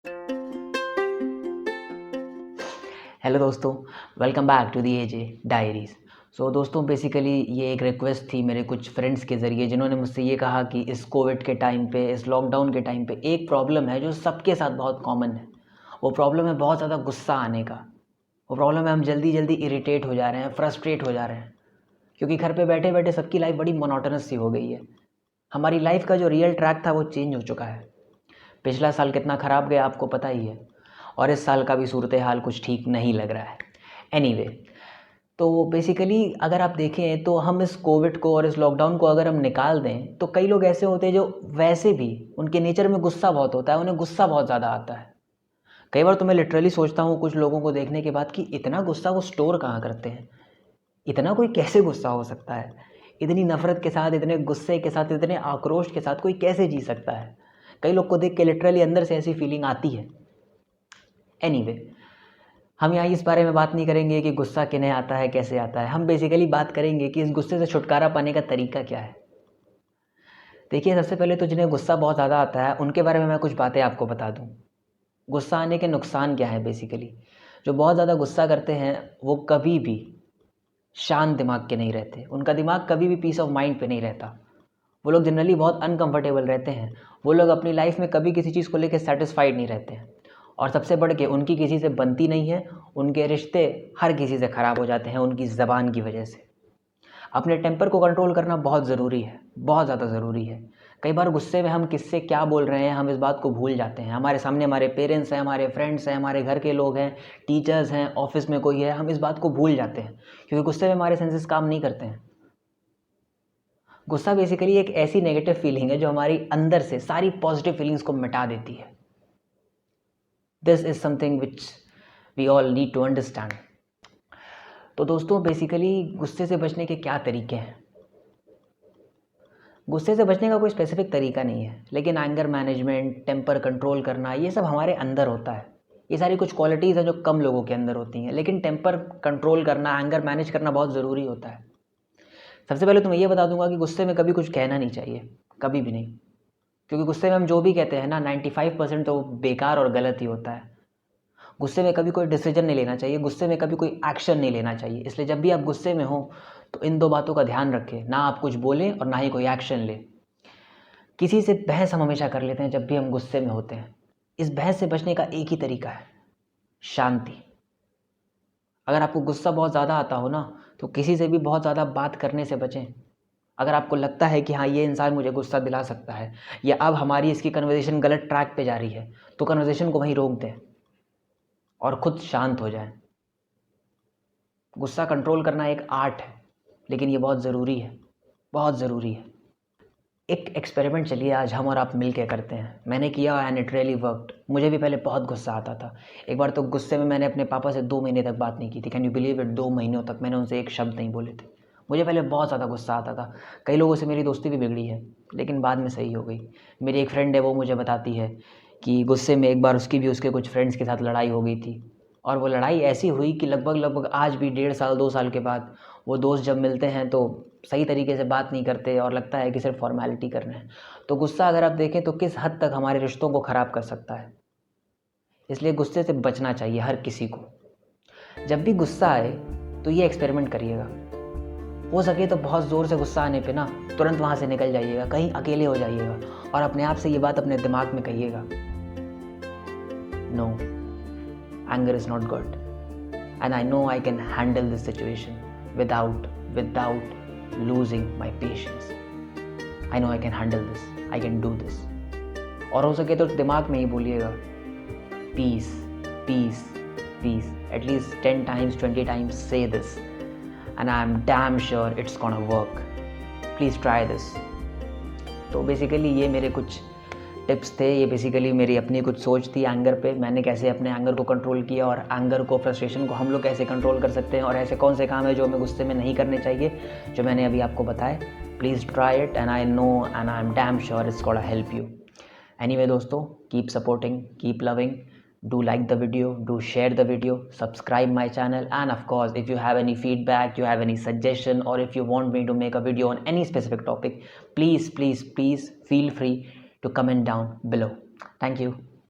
Hello दोस्तों, welcome back to the AJ diaries. So दोस्तों, basically ये एक रिक्वेस्ट थी मेरे कुछ फ्रेंड्स के ज़रिए, जिन्होंने मुझसे ये कहा कि इस कोविड के टाइम पे, इस लॉकडाउन के टाइम पे एक प्रॉब्लम है जो सबके साथ बहुत कॉमन है। वो प्रॉब्लम है बहुत ज़्यादा गुस्सा आने का। वो प्रॉब्लम है हम जल्दी जल्दी इरिटेट हो जा रहे हैं, फ्रस्ट्रेट हो जा रहे हैं, क्योंकि घर पे बैठे बैठे सबकी लाइफ बड़ी मोनोटोनस सी हो गई है। हमारी लाइफ का जो रियल ट्रैक था वो चेंज हो चुका है। पिछला साल कितना ख़राब गया आपको पता ही है, और इस साल का भी सूरत हाल कुछ ठीक नहीं लग रहा है। एनीवे, तो बेसिकली अगर आप देखें तो हम इस कोविड को और इस लॉकडाउन को अगर हम निकाल दें तो कई लोग ऐसे होते हैं जो वैसे भी उनके नेचर में गुस्सा बहुत होता है, उन्हें गुस्सा बहुत ज़्यादा आता है। कई बार तो मैं लिटरली सोचता हूँ कुछ लोगों को देखने के बाद कि इतना गुस्सा वो स्टोर कहाँ करते हैं, इतना कोई कैसे गुस्सा हो सकता है, इतनी नफ़रत के साथ, इतने गुस्से के साथ, इतने आक्रोश के साथ कोई कैसे जी सकता है। कई लोग को देख के लिटरली अंदर से ऐसी फीलिंग आती है। एनीवे, हम यहाँ इस बारे में बात नहीं करेंगे कि गुस्सा किन्हें आता है, कैसे आता है। हम बेसिकली बात करेंगे कि इस गुस्से से छुटकारा पाने का तरीका क्या है। देखिए, सबसे पहले तो जिन्हें गुस्सा बहुत ज़्यादा आता है उनके बारे में मैं कुछ बातें आपको बता दूँ। गुस्सा आने के नुकसान क्या है बेसिकली। जो बहुत ज़्यादा गुस्सा करते हैं वो कभी भी शांत दिमाग के नहीं रहते, उनका दिमाग कभी भी पीस ऑफ माइंड पे नहीं रहता। वो लोग जनरली बहुत अनकंफर्टेबल रहते हैं। वो लोग अपनी लाइफ में कभी किसी चीज़ को लेकर सेटिस्फाइड नहीं रहते हैं, और सबसे बढ़ के उनकी किसी से बनती नहीं है। उनके रिश्ते हर किसी से ख़राब हो जाते हैं उनकी ज़बान की वजह से। अपने टेम्पर को कंट्रोल करना बहुत ज़रूरी है, बहुत ज़्यादा ज़रूरी है। कई बार गुस्से में हम किससे क्या बोल रहे हैं हम इस बात को भूल जाते हैं। हमारे सामने हमारे पेरेंट्स हैं, हमारे फ्रेंड्स हैं, हमारे घर के लोग हैं, टीचर्स हैं, ऑफिस में कोई है, हम इस बात को भूल जाते हैं क्योंकि गुस्से में हमारे सेंसेस काम नहीं करते हैं। गुस्सा बेसिकली एक ऐसी नेगेटिव फीलिंग है जो हमारी अंदर से सारी पॉजिटिव फीलिंग्स को मिटा देती है। This is something which we all need to understand. तो दोस्तों, बेसिकली गुस्से से बचने के क्या तरीके हैं। गुस्से से बचने का कोई स्पेसिफिक तरीका नहीं है, लेकिन एंगर मैनेजमेंट, टेम्पर कंट्रोल करना, ये सब हमारे अंदर होता है। ये सारी कुछ क्वालिटीज़ हैं जो कम लोगों के अंदर होती हैं, लेकिन टेम्पर कंट्रोल करना, एंगर मैनेज करना बहुत ज़रूरी होता है। सबसे पहले तो मैं ये बता दूंगा कि गुस्से में कभी कुछ कहना नहीं चाहिए, कभी भी नहीं। क्योंकि गुस्से में हम जो भी कहते हैं ना, 95% तो बेकार और गलत ही होता है। गुस्से में कभी कोई डिसीजन नहीं लेना चाहिए, गुस्से में कभी कोई एक्शन नहीं लेना चाहिए। इसलिए जब भी आप गुस्से में हो तो इन दो बातों का ध्यान रखें, ना आप कुछ बोलें और ना ही कोई एक्शन लें। किसी से बहस हम हमेशा कर लेते हैं जब भी हम गुस्से में होते हैं। इस बहस से बचने का एक ही तरीका है, शांति। अगर आपको गुस्सा बहुत ज़्यादा आता हो ना, तो किसी से भी बहुत ज़्यादा बात करने से बचें। अगर आपको लगता है कि हाँ, ये इंसान मुझे गुस्सा दिला सकता है, या अब हमारी इसकी कन्वर्सेशन गलत ट्रैक पे जा रही है, तो कन्वर्सेशन को वहीं रोक दें और खुद शांत हो जाएं। गुस्सा कंट्रोल करना एक आर्ट है, लेकिन ये बहुत ज़रूरी है, बहुत ज़रूरी है। एक एक्सपेरिमेंट चलिए आज हम और आप मिल के करते हैं। मैंने किया एंड इट रियली वर्कड। मुझे भी पहले बहुत गुस्सा आता था। एक बार तो गुस्से में मैंने अपने पापा से 2 महीने तक बात नहीं की थी। Can you believe it? 2 महीनों तक मैंने उनसे एक शब्द नहीं बोले थे। मुझे पहले बहुत ज़्यादा गुस्सा आता था। कई लोगों से मेरी दोस्ती भी बिगड़ी है, लेकिन बाद में सही हो गई। मेरी एक फ्रेंड है, वो मुझे बताती है कि गुस्से में एक बार उसकी भी उसके कुछ फ्रेंड्स के साथ लड़ाई हो गई थी, और वो लड़ाई ऐसी हुई कि लगभग आज भी 1.5 साल 2 साल के बाद वो दोस्त जब मिलते हैं तो सही तरीके से बात नहीं करते और लगता है कि सिर्फ फॉर्मेलिटी कर रहे हैं। तो गुस्सा अगर आप देखें तो किस हद तक हमारे रिश्तों को ख़राब कर सकता है। इसलिए गुस्से से बचना चाहिए हर किसी को। जब भी गुस्सा आए तो ये एक्सपेरिमेंट करिएगा। हो सके तो बहुत ज़ोर से गुस्सा आने पे ना तुरंत वहाँ से निकल जाइएगा, कहीं अकेले हो जाइएगा और अपने आप से ये बात अपने दिमाग में कहिएगा, no, anger is not good and I know I can handle this situation without losing my patience. I know I can handle this. I can do this. और हो सके तो दिमाग में ही बोलिएगा, peace, peace, peace. At least 10 times, 20 times say this. And I'm damn sure it's gonna work. Please try this. तो basically ये मेरे कुछ टिप्स थे, ये बेसिकली मेरी अपनी कुछ सोच थी एंगर पे। मैंने कैसे अपने एंगर को कंट्रोल किया और एंगर को, फ्रस्ट्रेशन को हम लोग कैसे कंट्रोल कर सकते हैं, और ऐसे कौन से काम है जो हमें गुस्से में नहीं करने चाहिए, जो मैंने अभी आपको बताए। Please try it and I know and I am damn sure it's gonna help you. Anyway दोस्तों, keep supporting, keep loving, do like the video, do share the video, subscribe my channel, and of course if you have any feedback, you have any suggestion, or if you want me to make a video on any specific topic, please feel free to comment down below. Thank you.